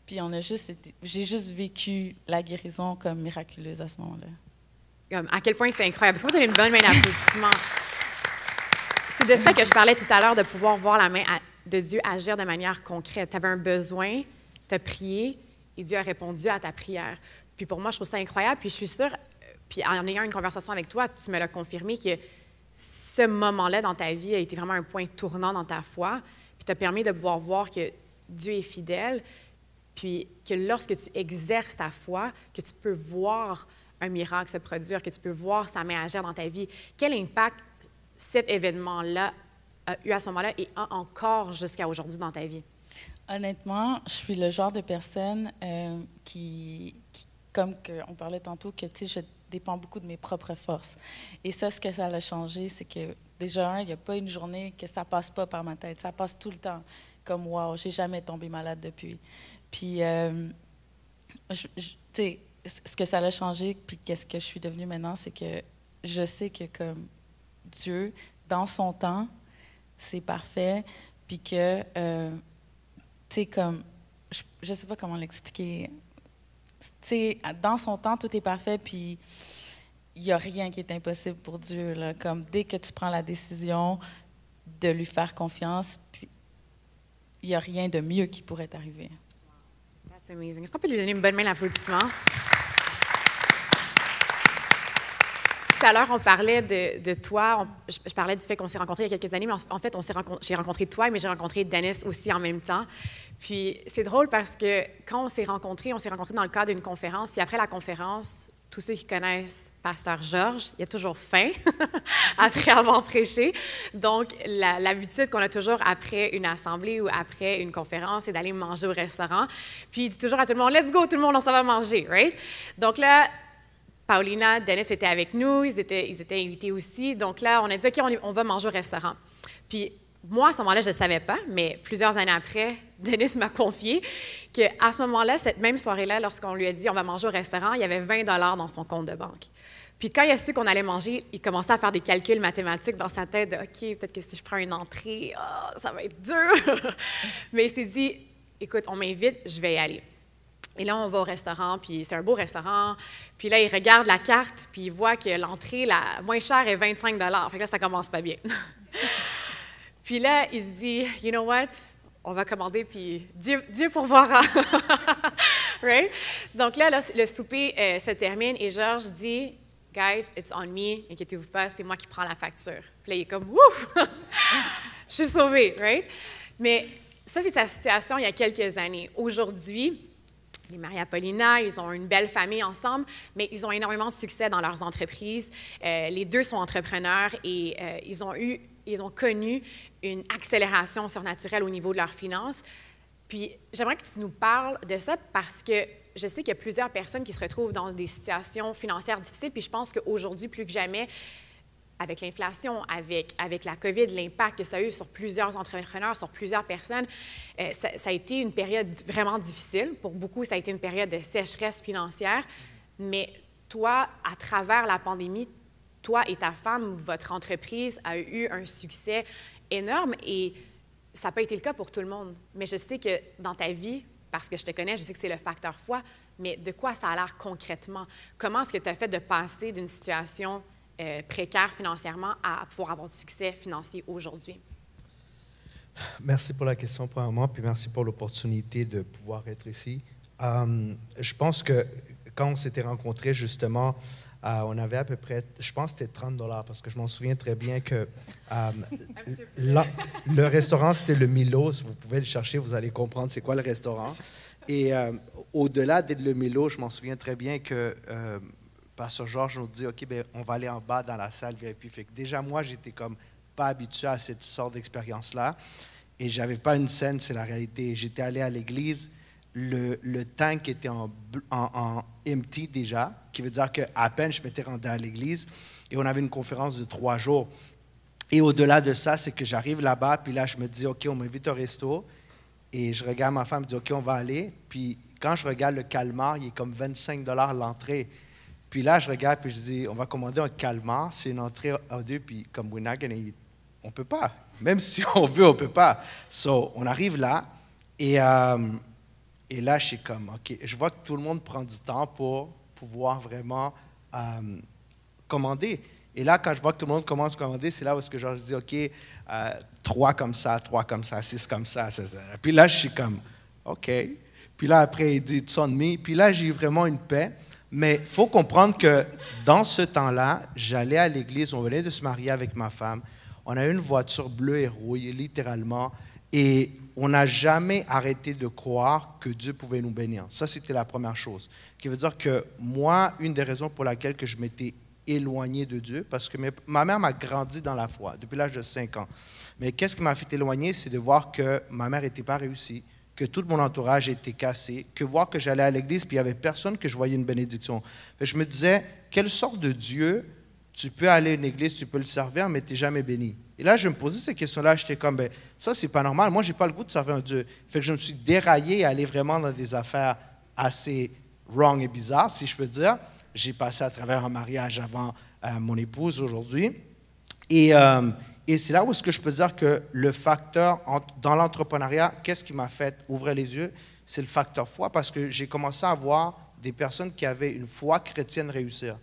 Puis j'ai juste vécu la guérison comme miraculeuse à ce moment-là. À quel point c'était incroyable. Est-ce qu'on donne une bonne main d'applaudissement? C'est de ça que je parlais tout à l'heure, de pouvoir voir la main de Dieu agir de manière concrète. Tu avais un besoin, tu as prié, et Dieu a répondu à ta prière. Puis pour moi, je trouve ça incroyable. Puis je suis sûre, puis en ayant une conversation avec toi, tu me l'as confirmé que ce moment-là dans ta vie a été vraiment un point tournant dans ta foi, puis t'a permis de pouvoir voir que Dieu est fidèle, puis que lorsque tu exerces ta foi, que tu peux voir un miracle se produire, que tu peux voir sa main agir dans ta vie. Quel impact cet événement-là a eu à ce moment-là et a encore jusqu'à aujourd'hui dans ta vie? Honnêtement, je suis le genre de personne qui comme on parlait tantôt, que je dépends beaucoup de mes propres forces. Et ça, ce que ça a changé, c'est que déjà, il n'y a pas une journée que ça ne passe pas par ma tête. Ça passe tout le temps. Comme, wow, j'ai jamais tombé malade depuis. Puis, tu sais, ce que ça a changé, puis qu'est-ce que je suis devenue maintenant, c'est que je sais que comme Dieu, dans son temps, c'est parfait, puis que, tu sais, comme, je ne sais pas comment l'expliquer. Tu sais, dans son temps, tout est parfait, puis il n'y a rien qui est impossible pour Dieu, là. Comme dès que tu prends la décision de lui faire confiance, puis il n'y a rien de mieux qui pourrait t'arriver. That's amazing. Est-ce qu'on peut lui donner une bonne main d'applaudissement? Tout à l'heure, on parlait de toi. Je parlais du fait qu'on s'est rencontrés il y a quelques années, mais en fait, j'ai rencontré toi, mais j'ai rencontré Dennis aussi en même temps. Puis c'est drôle parce que quand on s'est rencontrés dans le cadre d'une conférence. Puis après la conférence, tous ceux qui connaissent Pasteur Georges, il a toujours faim après avoir prêché. Donc, l'habitude qu'on a toujours après une assemblée ou après une conférence, c'est d'aller manger au restaurant. Puis il dit toujours à tout le monde, « Let's go, tout le monde, on s'en va manger, right? » Donc là, Paulina, Dennis étaient avec nous, ils étaient invités aussi. Donc là, on a dit, OK, on va manger au restaurant. Puis moi, à ce moment-là, je ne savais pas, mais plusieurs années après, Dennis m'a confié qu'à ce moment-là, cette même soirée-là, lorsqu'on lui a dit, on va manger au restaurant, il y avait 20 $ dans son compte de banque. Puis quand il a su qu'on allait manger, il commençait à faire des calculs mathématiques dans sa tête de, OK, peut-être que si je prends une entrée, ça va être dur. Mais il s'est dit, écoute, on m'invite, je vais y aller. Et là, on va au restaurant, puis c'est un beau restaurant. Puis là, il regarde la carte, puis il voit que l'entrée la moins chère est 25 $. Fait que là, ça commence pas bien. Puis là, il se dit, you know what? On va commander, puis Dieu pourvoira. Right? Donc là, le souper se termine et Georges dit, guys, it's on me, inquiétez-vous pas, c'est moi qui prends la facture. Puis là, il est comme, wouh! Je suis sauvée, right? Mais ça, c'est sa situation il y a quelques années. Aujourd'hui, les Maria Paulina, ils ont une belle famille ensemble, mais ils ont énormément de succès dans leurs entreprises. Les deux sont entrepreneurs et ils ont connu une accélération surnaturelle au niveau de leurs finances. Puis, j'aimerais que tu nous parles de ça parce que je sais qu'il y a plusieurs personnes qui se retrouvent dans des situations financières difficiles, puis je pense qu'aujourd'hui, plus que jamais, avec l'inflation, avec la COVID, l'impact que ça a eu sur plusieurs entrepreneurs, sur plusieurs personnes, ça a été une période vraiment difficile. Pour beaucoup, ça a été une période de sécheresse financière. Mais toi, à travers la pandémie, toi et ta femme, votre entreprise a eu un succès énorme et ça n'a pas été le cas pour tout le monde. Mais je sais que dans ta vie, parce que je te connais, je sais que c'est le facteur foi, mais de quoi ça a l'air concrètement? Comment est-ce que tu as fait de passer d'une situation précaire financièrement à pouvoir avoir du succès financier aujourd'hui? Merci pour la question, premièrement, puis merci pour l'opportunité de pouvoir être ici. Je pense que quand on s'était rencontrés, justement, on avait à peu près, je pense que c'était 30 $, parce que je m'en souviens très bien que le restaurant, c'était le Milo. Si vous pouvez le chercher, vous allez comprendre c'est quoi le restaurant. Et au-delà de le Milo, je m'en souviens très bien que Pasteur Georges nous dit, OK, bien, on va aller en bas dans la salle VIP. Fait que déjà, moi, j'étais comme pas habitué à cette sorte d'expérience-là. Et j'avais pas une scène, c'est la réalité. J'étais allé à l'église, le tank était en empty déjà, qui veut dire qu'à peine je m'étais rendu à l'église, et on avait une conférence de 3 jours. Et au-delà de ça, c'est que j'arrive là-bas, puis là, je me dis, OK, on m'invite au resto, et je regarde ma femme, je dis, OK, on va aller. Puis quand je regarde le calmar, il est comme 25 $ l'entrée. Puis là, je regarde, puis je dis, on va commander un calmar, c'est une entrée à 2, puis comme we're not gonna eat. On ne peut pas. Même si on veut, on ne peut pas. So, on arrive là, et Et là, je suis comme, OK, je vois que tout le monde prend du temps pour pouvoir vraiment commander. Et là, quand je vois que tout le monde commence à commander, c'est là où je dis, OK, 3 comme ça, 6 comme ça. Puis là, je suis comme, OK. Puis là, après, il dit, it's on me. Puis là, j'ai vraiment une paix. Mais il faut comprendre que dans ce temps-là, j'allais à l'église, on venait de se marier avec ma femme. On a eu une voiture bleue et rouille, littéralement. Et on n'a jamais arrêté de croire que Dieu pouvait nous bénir. Ça, c'était la première chose. Ce qui veut dire que moi, une des raisons pour laquelle que je m'étais éloigné de Dieu, parce que ma mère m'a grandi dans la foi depuis l'âge de 5 ans. Mais qu'est-ce qui m'a fait éloigner, c'est de voir que ma mère n'était pas réussie, que tout mon entourage était cassé, que voir que j'allais à l'église puis il n'y avait personne que je voyais une bénédiction. Fait que je me disais, quelle sorte de Dieu tu peux aller à une église, tu peux le servir, mais tu n'es jamais béni. Et là, je me posais ces questions-là, j'étais comme, ben, ça, c'est pas normal. Moi, je n'ai pas le goût de servir un Dieu. Fait que je me suis déraillé à aller vraiment dans des affaires assez wrong et bizarres, si je peux dire. J'ai passé à travers un mariage avant mon épouse aujourd'hui. Et c'est là où est-ce que je peux dire que le facteur dans l'entrepreneuriat, qu'est-ce qui m'a fait ouvrir les yeux? C'est le facteur foi, parce que j'ai commencé à voir des personnes qui avaient une foi chrétienne réussir.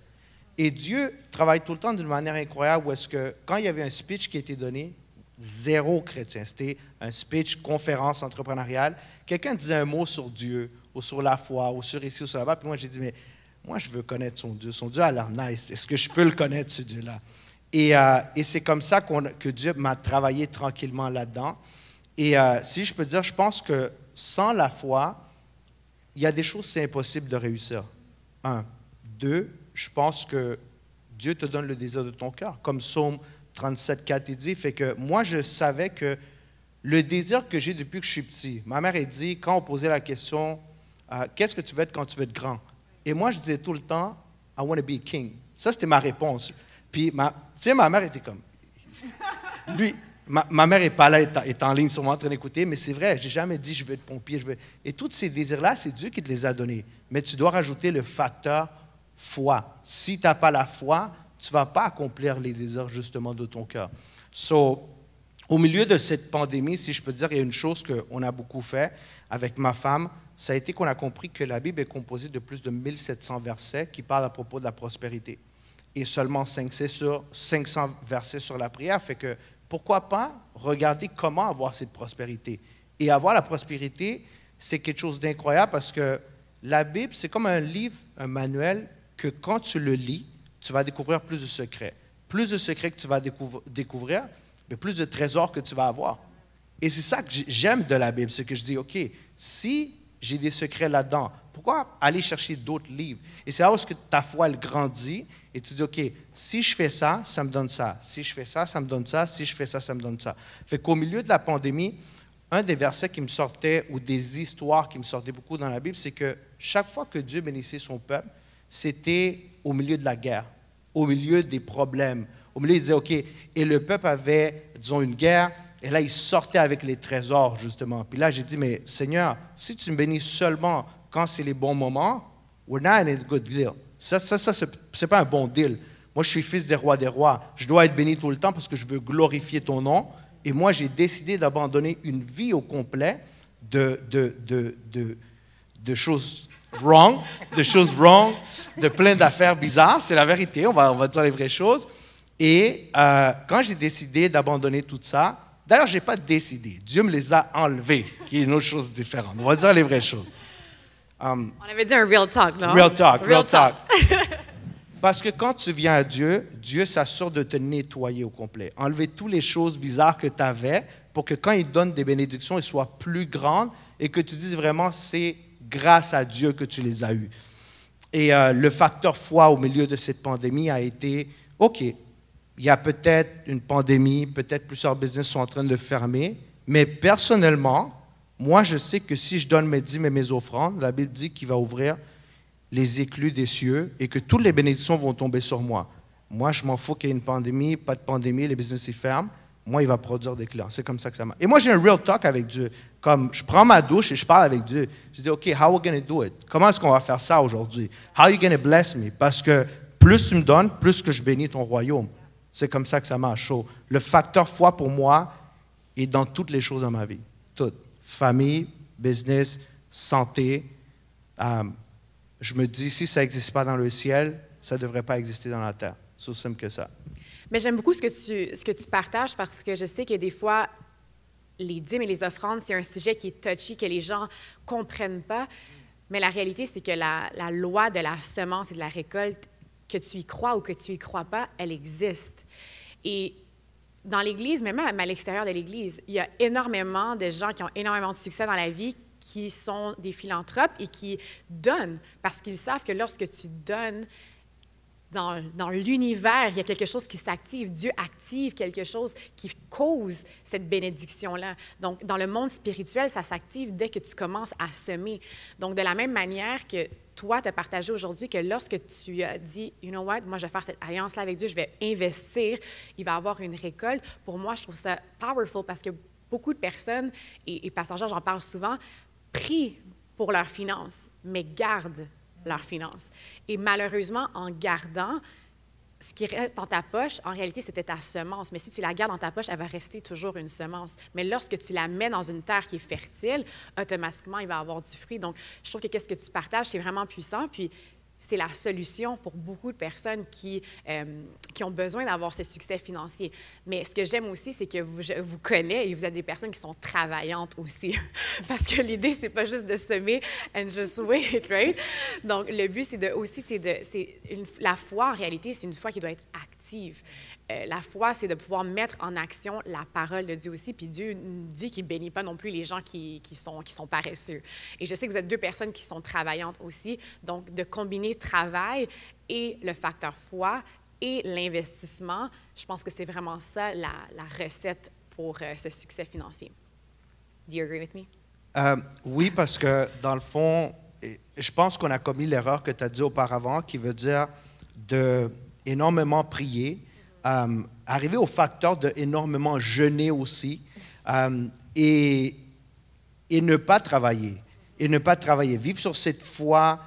Et Dieu travaille tout le temps d'une manière incroyable où est-ce que quand il y avait un speech qui était donné, zéro chrétien, c'était un speech, conférence entrepreneuriale, quelqu'un disait un mot sur Dieu, ou sur la foi, ou sur ici, ou sur là-bas, puis moi j'ai dit, mais moi je veux connaître son Dieu a l'air nice, est-ce que je peux le connaître ce Dieu-là? Et c'est comme ça que Dieu m'a travaillé tranquillement là-dedans. Et si je peux dire, je pense que sans la foi, il y a des choses, c'est impossible de réussir. 1. 2, je pense que Dieu te donne le désir de ton cœur. Comme Psaume 37,4, il dit, fait que moi, je savais que le désir que j'ai depuis que je suis petit, ma mère a dit, quand on posait la question, qu'est-ce que tu veux être quand tu veux être grand? Et moi, je disais tout le temps, I want to be a king. Ça, c'était ma réponse. Puis, ma mère était comme... Lui, ma mère n'est pas là, est en ligne sûrement en train d'écouter, mais c'est vrai, je n'ai jamais dit je veux être pompier. Et tous ces désirs-là, c'est Dieu qui te les a donnés. Mais tu dois rajouter le facteur foi. Si tu n'as pas la foi, tu ne vas pas accomplir les désirs justement de ton cœur. Au milieu de cette pandémie, si je peux dire, il y a une chose qu'on a beaucoup fait avec ma femme, ça a été qu'on a compris que la Bible est composée de plus de 1700 versets qui parlent à propos de la prospérité. Et seulement 500 versets sur la prière, fait que pourquoi pas regarder comment avoir cette prospérité. Et avoir la prospérité, c'est quelque chose d'incroyable parce que la Bible, c'est comme un livre, un manuel, que quand tu le lis, tu vas découvrir plus de secrets. Plus de secrets que tu vas découvrir, mais plus de trésors que tu vas avoir. Et c'est ça que j'aime de la Bible, c'est que je dis, OK, si j'ai des secrets là-dedans, pourquoi aller chercher d'autres livres? Et c'est là où ta foi, elle grandit, et tu dis, OK, si je fais ça, ça me donne ça. Si je fais ça, ça me donne ça. Si je fais ça, ça me donne ça. Fait qu'au milieu de la pandémie, un des versets qui me sortait, ou des histoires qui me sortaient beaucoup dans la Bible, c'est que chaque fois que Dieu bénissait son peuple, c'était au milieu de la guerre, au milieu des problèmes. Au milieu, il disait, OK, et le peuple avait, disons, une guerre, et là, il sortait avec les trésors, justement. Puis là, j'ai dit, mais Seigneur, si tu me bénis seulement quand c'est les bons moments, we're not in a good deal. Ça c'est pas un bon deal. Moi, je suis fils des rois. Je dois être béni tout le temps parce que je veux glorifier ton nom. Et moi, j'ai décidé d'abandonner une vie au complet de choses wrong, de plein d'affaires bizarres. C'est la vérité, on va dire les vraies choses. Et quand j'ai décidé d'abandonner tout ça, d'ailleurs, je n'ai pas décidé. Dieu me les a enlevés, qui est une autre chose différente. On va dire les vraies choses. On avait dit un real talk, non? Real talk. Parce que quand tu viens à Dieu, Dieu s'assure de te nettoyer au complet. Enlever toutes les choses bizarres que tu avais pour que quand il donne des bénédictions, elles soient plus grandes et que tu dises vraiment, c'est grâce à Dieu que tu les as eues. Et le facteur foi au milieu de cette pandémie a été, OK, il y a peut-être une pandémie, peut-être plusieurs business sont en train de fermer, mais personnellement, moi, je sais que si je donne mes dîmes et mes offrandes, la Bible dit qu'il va ouvrir les éclus des cieux et que toutes les bénédictions vont tomber sur moi. Moi, je m'en fous qu'il y ait une pandémie, pas de pandémie, les business y ferment. Moi, il va produire des clients. C'est comme ça que ça marche. Et moi, j'ai un real talk avec Dieu. Comme je prends ma douche et je parle avec Dieu. Je dis, OK, how are we going to do it? Comment est-ce qu'on va faire ça aujourd'hui? How are you going to bless me? Parce que plus tu me donnes, plus que je bénis ton royaume. C'est comme ça que ça marche. So, le facteur foi pour moi est dans toutes les choses dans ma vie. Toutes. Famille, business, santé. Je me dis, si ça n'existe pas dans le ciel, ça ne devrait pas exister dans la terre. C'est aussi simple que ça. Mais j'aime beaucoup ce que tu partages parce que je sais que des fois, les dîmes et les offrandes, c'est un sujet qui est touchy, que les gens ne comprennent pas. Mais la réalité, c'est que la loi de la semence et de la récolte, que tu y crois ou que tu y crois pas, elle existe. Et dans l'Église, même à l'extérieur de l'Église, il y a énormément de gens qui ont énormément de succès dans la vie, qui sont des philanthropes et qui donnent parce qu'ils savent que lorsque tu donnes, dans l'univers, il y a quelque chose qui s'active. Dieu active quelque chose qui cause cette bénédiction-là. Donc, dans le monde spirituel, ça s'active dès que tu commences à semer. Donc, de la même manière que toi, tu as partagé aujourd'hui que lorsque tu as dit « You know what? Moi, je vais faire cette alliance-là avec Dieu, je vais investir, il va y avoir une récolte. » Pour moi, je trouve ça powerful parce que beaucoup de personnes, et Pasteur Jean, j'en parle souvent, prient pour leurs finances, mais gardent leurs finances. Et malheureusement, en gardant, ce qui reste dans ta poche, en réalité, c'était ta semence. Mais si tu la gardes dans ta poche, elle va rester toujours une semence. Mais lorsque tu la mets dans une terre qui est fertile, automatiquement, il va y avoir du fruit. Donc, je trouve que qu'est-ce que tu partages, c'est vraiment puissant. Puis, c'est la solution pour beaucoup de personnes qui ont besoin d'avoir ce succès financier. Mais ce que j'aime aussi, c'est que je vous connais et vous êtes des personnes qui sont travaillantes aussi. Parce que l'idée, c'est pas juste de semer and just wait, right? Donc, le but, la foi, en réalité, c'est une foi qui doit être active. La foi, c'est de pouvoir mettre en action la parole de Dieu aussi. Puis Dieu dit qu'il ne bénit pas non plus les gens qui sont paresseux. Et je sais que vous êtes deux personnes qui sont travaillantes aussi. Donc, de combiner travail et le facteur foi et l'investissement, je pense que c'est vraiment ça la recette pour ce succès financier. Do you agree with me? Oui, parce que dans le fond, je pense qu'on a commis l'erreur que tu as dit auparavant, qui veut dire d'énormément prier. Arriver au facteur d'énormément jeûner aussi et ne pas travailler. Et ne pas travailler. Vivre sur cette foi,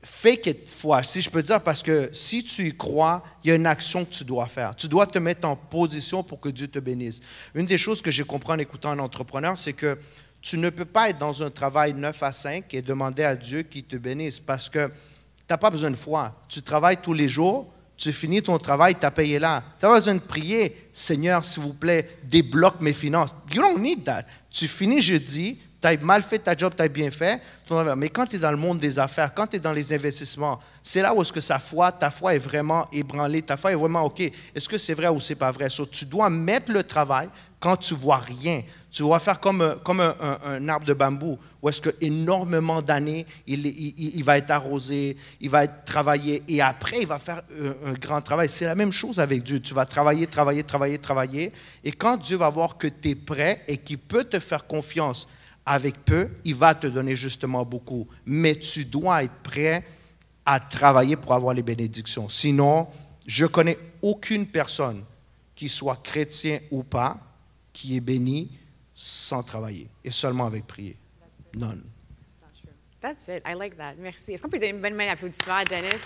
fake it foi, si je peux dire, parce que si tu y crois, il y a une action que tu dois faire. Tu dois te mettre en position pour que Dieu te bénisse. Une des choses que j'ai compris en écoutant un entrepreneur, c'est que tu ne peux pas être dans un travail 9 à 5 et demander à Dieu qu'il te bénisse parce que tu n'as pas besoin de foi. Tu travailles tous les jours, tu finis ton travail, tu as payé là. Tu n'as pas besoin de prier, Seigneur, s'il vous plaît, débloque mes finances. You don't need that. Tu finis jeudi, tu as mal fait ta job, tu as bien fait. Mais quand tu es dans le monde des affaires, quand tu es dans les investissements, c'est là où est-ce que ta foi est vraiment ébranlée, ta foi est vraiment OK. Est-ce que c'est vrai ou c'est pas vrai? So, tu dois mettre le travail quand tu vois rien. Tu dois faire comme un arbre de bambou, où est-ce qu'énormément d'années, il va être arrosé, il va être travaillé, et après, il va faire un grand travail. C'est la même chose avec Dieu. Tu vas travailler, et quand Dieu va voir que tu es prêt et qu'il peut te faire confiance avec peu, il va te donner justement beaucoup. Mais tu dois être prêt à travailler pour avoir les bénédictions. Sinon, je ne connais aucune personne, qui soit chrétien ou pas, qui est bénie sans travailler et seulement avec prier. None. That's it. I like that. Merci. Est-ce qu'on peut donner une bonne main d'applaudissement à Dennis?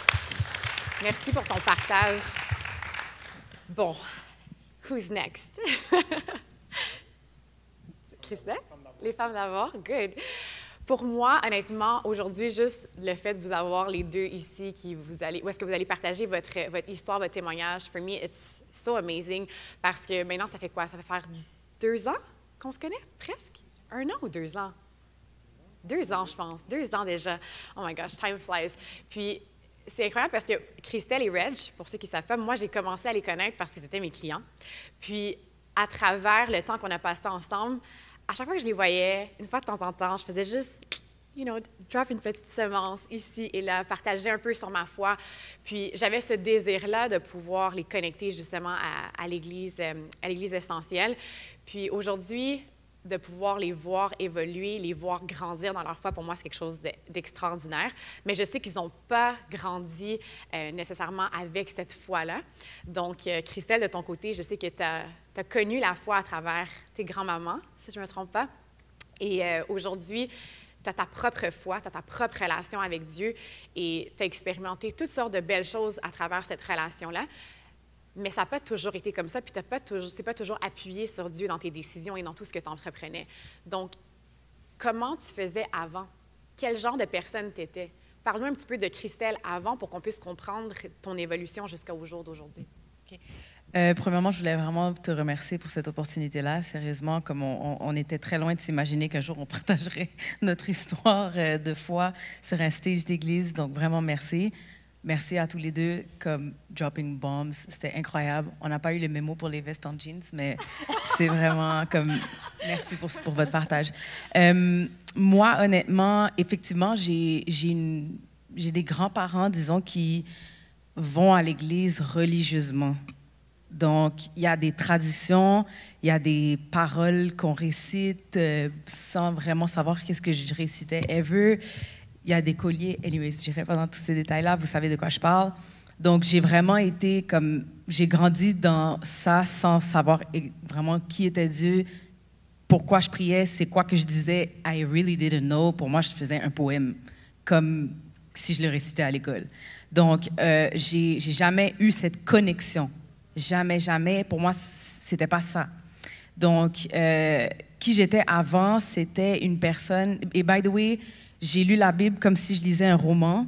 Merci pour ton partage. Bon, who's next? Christelle? Les femmes d'abord? Good. Pour moi, honnêtement, aujourd'hui, juste le fait de vous avoir les deux ici, où est-ce que vous allez partager votre histoire, votre témoignage, for me, it's so amazing, parce que maintenant, ça fait quoi? Ça fait faire 2 ans qu'on se connaît, presque? 1 an ou 2 ans? 2 ans, je pense. 2 ans déjà. Oh my gosh, time flies. Puis, c'est incroyable parce que Christelle et Reg, pour ceux qui ne savent pas, moi, j'ai commencé à les connaître parce qu'ils étaient mes clients. Puis, à travers le temps qu'on a passé ensemble, à chaque fois que je les voyais, une fois de temps en temps, je faisais juste, drop une petite semence ici et là, partager un peu sur ma foi. Puis j'avais ce désir-là de pouvoir les connecter justement à l'Église essentielle. Puis aujourd'hui, de pouvoir les voir évoluer, les voir grandir dans leur foi, pour moi, c'est quelque chose d'extraordinaire. Mais je sais qu'ils n'ont pas grandi nécessairement avec cette foi-là. Donc, Christelle, de ton côté, je sais que tu as connu la foi à travers tes grands-mamans, si je ne me trompe pas. Et aujourd'hui, tu as ta propre foi, tu as ta propre relation avec Dieu et tu as expérimenté toutes sortes de belles choses à travers cette relation-là. mais ça n'a pas toujours été comme ça, puis c'est pas toujours appuyé sur Dieu dans tes décisions et dans tout ce que tu entreprenais. Donc, comment tu faisais avant? Quel genre de personne tu étais? Parle-nous un petit peu de Christelle avant pour qu'on puisse comprendre ton évolution jusqu'au jour d'aujourd'hui. Okay. Premièrement, je voulais vraiment te remercier pour cette opportunité-là. Sérieusement, comme on était très loin de s'imaginer qu'un jour on partagerait notre histoire de foi sur un stage d'église. Donc, vraiment, merci. Merci à tous les deux, comme dropping bombs. C'était incroyable. On n'a pas eu le mémo pour les vestes en jeans, mais c'est vraiment comme... Merci pour votre partage. Moi, honnêtement, effectivement, j'ai des grands-parents, disons, qui vont à l'église religieusement. Donc, il y a des traditions, il y a des paroles qu'on récite sans vraiment savoir qu'est-ce que je récitais ever. Il y a des colliers. Anyway, je dirais pas dans tous ces détails-là, vous savez de quoi je parle. Donc, j'ai vraiment été comme... J'ai grandi dans ça sans savoir vraiment qui était Dieu, pourquoi je priais, c'est quoi que je disais. I really didn't know. Pour moi, je faisais un poème, comme si je le récitais à l'école. Donc, j'ai jamais eu cette connexion. Jamais, jamais. Pour moi, c'était pas ça. Donc, qui j'étais avant, c'était une personne... Et by the way, j'ai lu la Bible comme si je lisais un roman,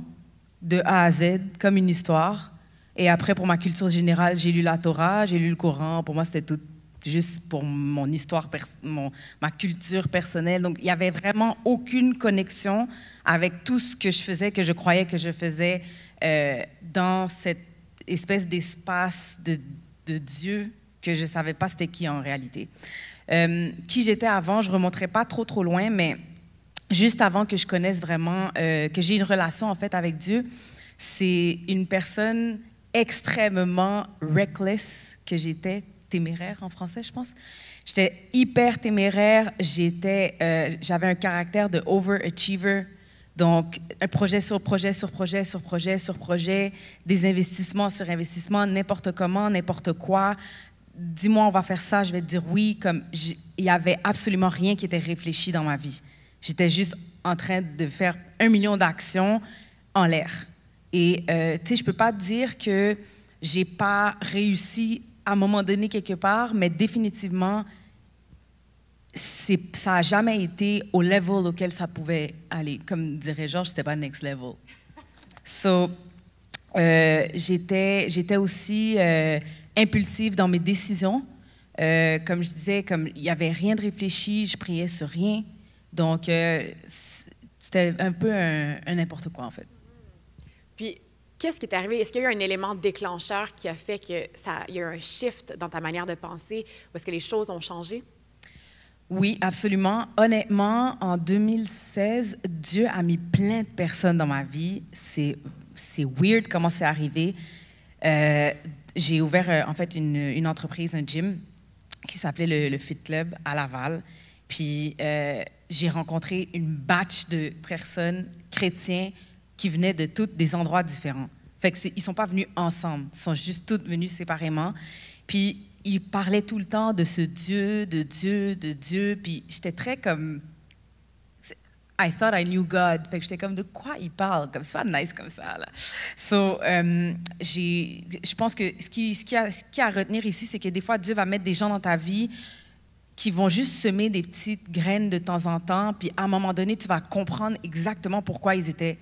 de A à Z, comme une histoire. Et après, pour ma culture générale, j'ai lu la Torah, j'ai lu le Coran. Pour moi, c'était tout juste pour mon histoire, ma culture personnelle. Donc, il n'y avait vraiment aucune connexion avec tout ce que je faisais, que je croyais que je faisais dans cette espèce d'espace de Dieu que je ne savais pas c'était qui en réalité. Qui j'étais avant, je ne remonterai pas trop loin, mais juste avant que je connaisse vraiment, que j'ai une relation en fait avec Dieu, c'est une personne extrêmement reckless que j'étais, téméraire en français, je pense. J'étais hyper téméraire, j'avais un caractère de overachiever. Donc, un projet sur projet, sur projet, sur projet, sur projet, des investissements sur investissements, n'importe comment, n'importe quoi. Dis-moi, on va faire ça, je vais te dire oui. Comme il n'y avait absolument rien qui était réfléchi dans ma vie. J'étais juste en train de faire 1 million d'actions en l'air. Et, tu sais, je ne peux pas dire que je n'ai pas réussi à un moment donné quelque part, mais définitivement, ça n'a jamais été au level auquel ça pouvait aller. Comme dirait Georges, c'était pas next level. So, j'étais aussi impulsive dans mes décisions. Comme je disais, comme il n'y avait rien de réfléchi, je priais sur rien. Donc, c'était un peu un n'importe quoi, en fait. Puis, qu'est-ce qui est arrivé? Est-ce qu'il y a eu un élément déclencheur qui a fait qu'il y a eu un shift dans ta manière de penser? Ou est-ce que les choses ont changé? Oui, absolument. Honnêtement, en 2016, Dieu a mis plein de personnes dans ma vie. C'est weird comment c'est arrivé. J'ai ouvert, en fait, une entreprise, un gym, qui s'appelait le Fit Club à Laval. Puis, j'ai rencontré une batch de personnes chrétiens qui venaient de tous des endroits différents. Fait que ils ne sont pas venus ensemble, ils sont juste tous venus séparément. Puis, ils parlaient tout le temps de ce Dieu, de Dieu, de Dieu. Puis, j'étais très comme... I thought I knew God. Fait que j'étais comme, de quoi il parle? Comme, c'est pas nice comme ça, là. So, je pense que ce qui a à retenir ici, c'est que des fois, Dieu va mettre des gens dans ta vie qui vont juste semer des petites graines de temps en temps. Puis, à un moment donné, tu vas comprendre exactement pourquoi ils étaient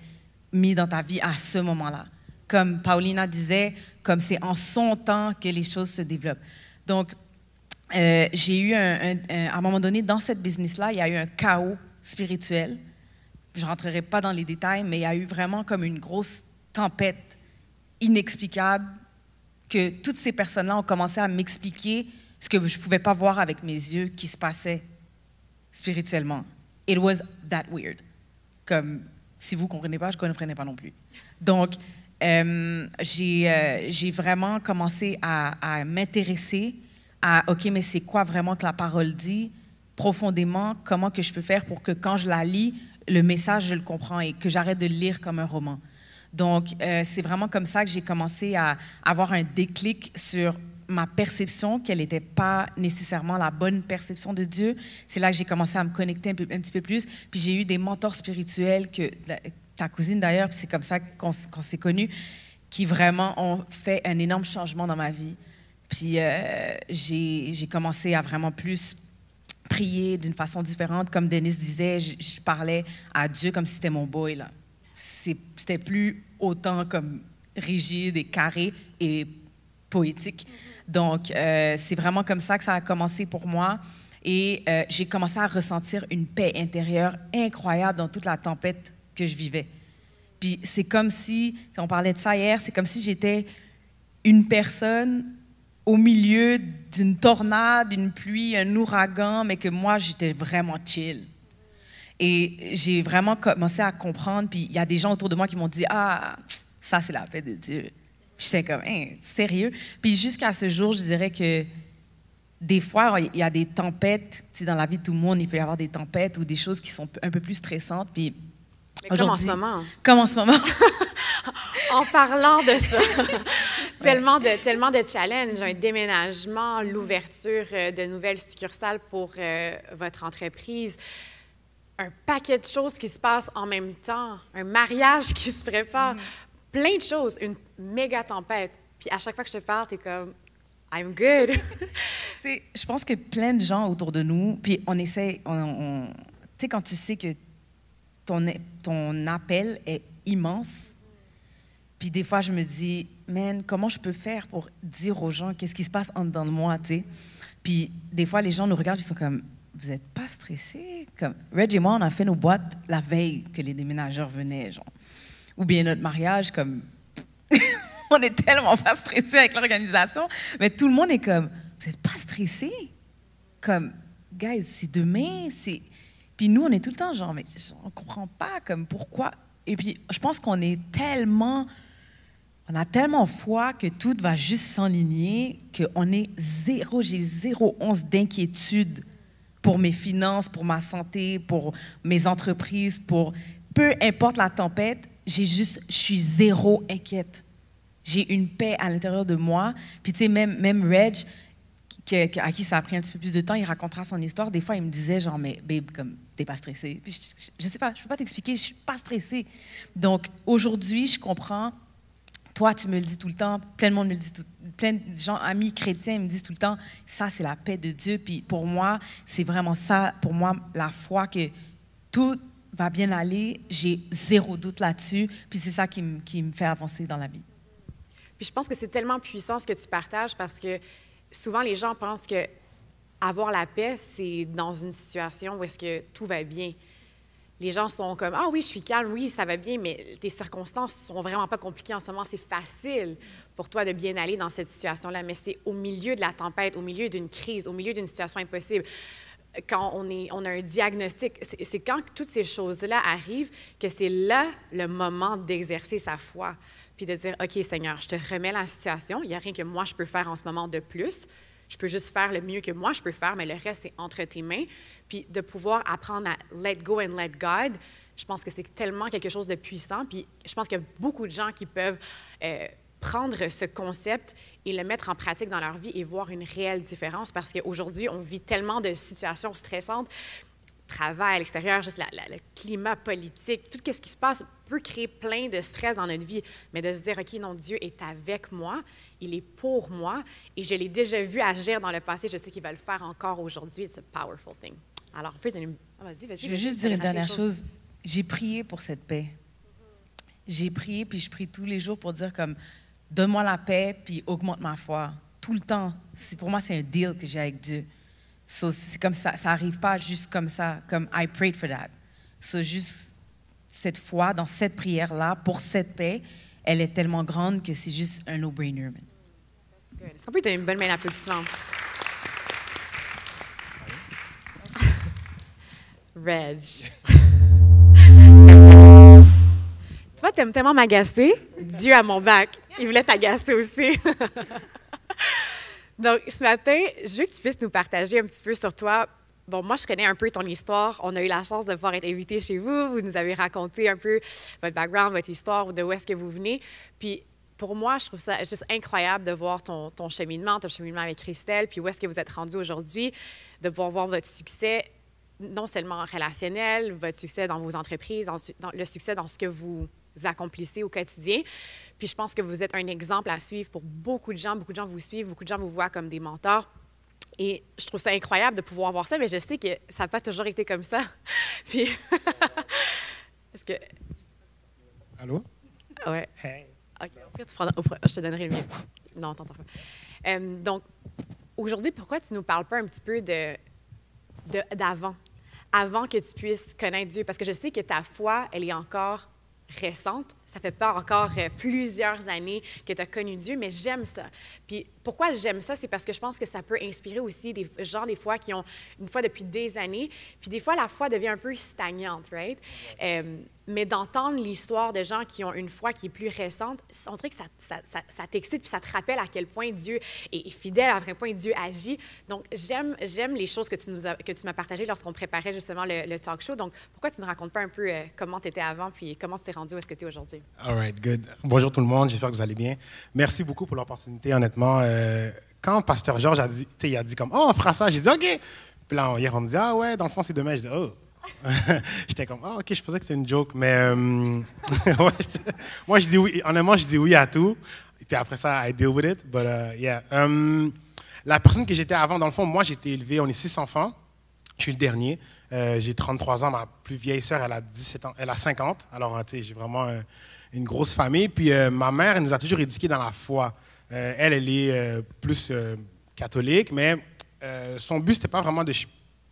mis dans ta vie à ce moment-là. Comme Paulina disait, comme c'est en son temps que les choses se développent. Donc, j'ai eu à un moment donné, dans cette business-là, il y a eu un chaos spirituel. Je ne rentrerai pas dans les détails, mais il y a eu vraiment comme une grosse tempête inexplicable que toutes ces personnes-là ont commencé à m'expliquer ce que je ne pouvais pas voir avec mes yeux qui se passait spirituellement. It was that weird. Comme, si vous ne comprenez pas, je ne comprenais pas non plus. Donc, j'ai vraiment commencé à m'intéresser à, OK, mais c'est quoi vraiment que la parole dit profondément? Comment que je peux faire pour que quand je la lis, le message, je le comprends et que j'arrête de le lire comme un roman? Donc, c'est vraiment comme ça que j'ai commencé à avoir un déclic sur ma perception, qu'elle n'était pas nécessairement la bonne perception de Dieu. C'est là que j'ai commencé à me connecter un petit peu plus. Puis j'ai eu des mentors spirituels, ta cousine d'ailleurs, puis c'est comme ça qu'on s'est connus, qui vraiment ont fait un énorme changement dans ma vie. Puis j'ai commencé à vraiment plus prier d'une façon différente. Comme Dennis disait, je parlais à Dieu comme si c'était mon boy, là. C'était plus autant comme rigide et carré et poétique. Donc, c'est vraiment comme ça que ça a commencé pour moi. Et j'ai commencé à ressentir une paix intérieure incroyable dans toute la tempête que je vivais. Puis c'est comme si on parlait de ça hier, c'est comme si j'étais une personne au milieu d'une tornade, d'une pluie, un ouragan, mais que moi, j'étais vraiment chill. Et j'ai vraiment commencé à comprendre, puis il y a des gens autour de moi qui m'ont dit « Ah, ça, c'est la paix de Dieu. » Puis j'étais comme hein, « Sérieux? » Puis jusqu'à ce jour, je dirais que des fois, il y a des tempêtes, tu sais, dans la vie de tout le monde, il peut y avoir des tempêtes ou des choses qui sont un peu plus stressantes, puis comme en ce moment. Comme en ce moment. En parlant de ça, tellement de challenges, un déménagement, l'ouverture de nouvelles succursales pour votre entreprise, un paquet de choses qui se passent en même temps, un mariage qui se prépare, plein de choses, une méga tempête. Puis à chaque fois que je te parle, tu es comme « I'm good ». Tu sais, je pense que plein de gens autour de nous, puis on essaie, tu sais, quand tu sais que ton appel est immense, puis des fois, je me dis, man, comment je peux faire pour dire aux gens qu'est-ce qui se passe en dedans de moi, tu sais? Puis des fois, les gens nous regardent, ils sont comme, vous n'êtes pas stressés? Comme, Reg et moi, on a fait nos boîtes la veille que les déménageurs venaient, genre. Ou bien notre mariage, comme, on est tellement pas stressés avec l'organisation, mais tout le monde est comme, vous n'êtes pas stressés? Comme, guys, c'est demain, c'est... Puis nous, on est tout le temps genre, mais on ne comprend pas, comme, pourquoi? Et puis, je pense qu'on est tellement... On a tellement foi que tout va juste s'enligner, qu'on est j'ai zéro once d'inquiétude pour mes finances, pour ma santé, pour mes entreprises, pour peu importe la tempête, je suis zéro inquiète. J'ai une paix à l'intérieur de moi. Puis tu sais, même Reg, à qui ça a pris un petit peu plus de temps, il racontera son histoire. Des fois, il me disait genre, mais babe, comme t'es pas stressée. Puis je sais pas, je peux pas t'expliquer, je suis pas stressée. Donc aujourd'hui, je comprends. Toi, tu me le dis tout le temps, plein de monde me le dit, plein de gens, amis chrétiens me disent tout le temps, ça, c'est la paix de Dieu. Puis pour moi, c'est vraiment ça, pour moi, la foi que tout va bien aller, j'ai zéro doute là-dessus. Puis c'est ça qui me fait avancer dans la vie. Puis je pense que c'est tellement puissant ce que tu partages parce que souvent, les gens pensent que avoir la paix, c'est dans une situation où est-ce que tout va bien. Les gens sont comme « Ah oui, je suis calme, oui, ça va bien, mais tes circonstances sont vraiment pas compliquées en ce moment. C'est facile pour toi de bien aller dans cette situation-là, mais c'est au milieu de la tempête, au milieu d'une crise, au milieu d'une situation impossible. Quand on a un diagnostic, c'est quand toutes ces choses-là arrivent que c'est là le moment d'exercer sa foi, puis de dire « OK, Seigneur, je te remets la situation. Il n'y a rien que moi je peux faire en ce moment de plus. Je peux juste faire le mieux que moi je peux faire, mais le reste, c'est entre tes mains. » Puis de pouvoir apprendre à let go and let God, je pense que c'est tellement quelque chose de puissant. Puis je pense qu'il y a beaucoup de gens qui peuvent prendre ce concept et le mettre en pratique dans leur vie et voir une réelle différence parce qu'aujourd'hui, on vit tellement de situations stressantes. Travail à l'extérieur, juste le climat politique, tout ce qui se passe peut créer plein de stress dans notre vie. Mais de se dire, OK, non, Dieu est avec moi, il est pour moi et je l'ai déjà vu agir dans le passé, je sais qu'il va le faire encore aujourd'hui. It's a powerful thing. Alors, on peut donner... vas-y. Je vais juste dire une dernière chose. J'ai prié pour cette paix. J'ai prié, puis je prie tous les jours pour dire comme, donne-moi la paix, puis augmente ma foi. Tout le temps. Pour moi, c'est un deal que j'ai avec Dieu. So, c'est comme ça n'arrive pas juste comme ça, comme I prayed for that. So, juste cette foi, dans cette prière-là, pour cette paix, elle est tellement grande que c'est juste un no-brainer. Est-ce qu'on peut donner une bonne main d'applaudissement? Reg. Tu vois, t'aimes tellement m'agacer. Dieu à mon bac. Il voulait t'agacer aussi. Donc, ce matin, je veux que tu puisses nous partager un petit peu sur toi. Bon, moi, je connais un peu ton histoire. On a eu la chance de pouvoir être invités chez vous. Vous nous avez raconté un peu votre background, votre histoire, de où est-ce que vous venez. Puis, pour moi, je trouve ça juste incroyable de voir ton cheminement avec Christelle, puis où est-ce que vous êtes rendu aujourd'hui, de pouvoir voir votre succès, non seulement relationnel, votre succès dans vos entreprises, le succès dans ce que vous accomplissez au quotidien. Puis je pense que vous êtes un exemple à suivre pour beaucoup de gens. Beaucoup de gens vous suivent, beaucoup de gens vous voient comme des mentors. Et je trouve ça incroyable de pouvoir voir ça, mais je sais que ça n'a pas toujours été comme ça. Puis, est-ce que... Allô? Ouais. Hey. OK. Je te donnerai le mien. Non, t'entends pas. Donc, aujourd'hui, pourquoi tu ne nous parles pas un petit peu d'avant? Avant que tu puisses connaître Dieu? Parce que je sais que ta foi, elle est encore récente. Ça fait pas encore plusieurs années que tu as connu Dieu, mais j'aime ça. Puis pourquoi j'aime ça? C'est parce que je pense que ça peut inspirer aussi des gens, des fois, qui ont une foi depuis des années. Puis des fois, la foi devient un peu stagnante, right? Mais d'entendre l'histoire de gens qui ont une foi qui est plus récente, on dirait que ça t'excite puis ça te rappelle à quel point Dieu est fidèle, à quel point Dieu agit. Donc, j'aime les choses que tu m'as partagées lorsqu'on préparait justement le talk show. Donc, pourquoi tu ne racontes pas un peu comment tu étais avant puis comment tu t'es rendu où est-ce que tu es aujourd'hui? All right, good. Bonjour tout le monde, j'espère que vous allez bien. Merci beaucoup pour l'opportunité, honnêtement. Quand Pasteur Georges il a dit comme « Oh, on fera ça », j'ai dit « OK ». Puis là, hier, on me dit « Ah ouais, dans le fond, c'est demain ». Je dis « Oh ». J'étais comme « Ah, OK, je pensais que c'était une joke ». Mais moi, je dis oui. Honnêtement, je dis oui à tout. Et puis après ça, I deal with it. But yeah. La personne que j'étais avant, dans le fond, moi, j'ai été élevé, on est 6 enfants. Je suis le dernier. J'ai 33 ans. Ma plus vieille sœur, elle a 17 ans, elle a 50. Alors, tu sais, j'ai vraiment une grosse famille. Puis ma mère, elle nous a toujours éduqués dans la foi. Elle est plus catholique, mais son but, c'était pas vraiment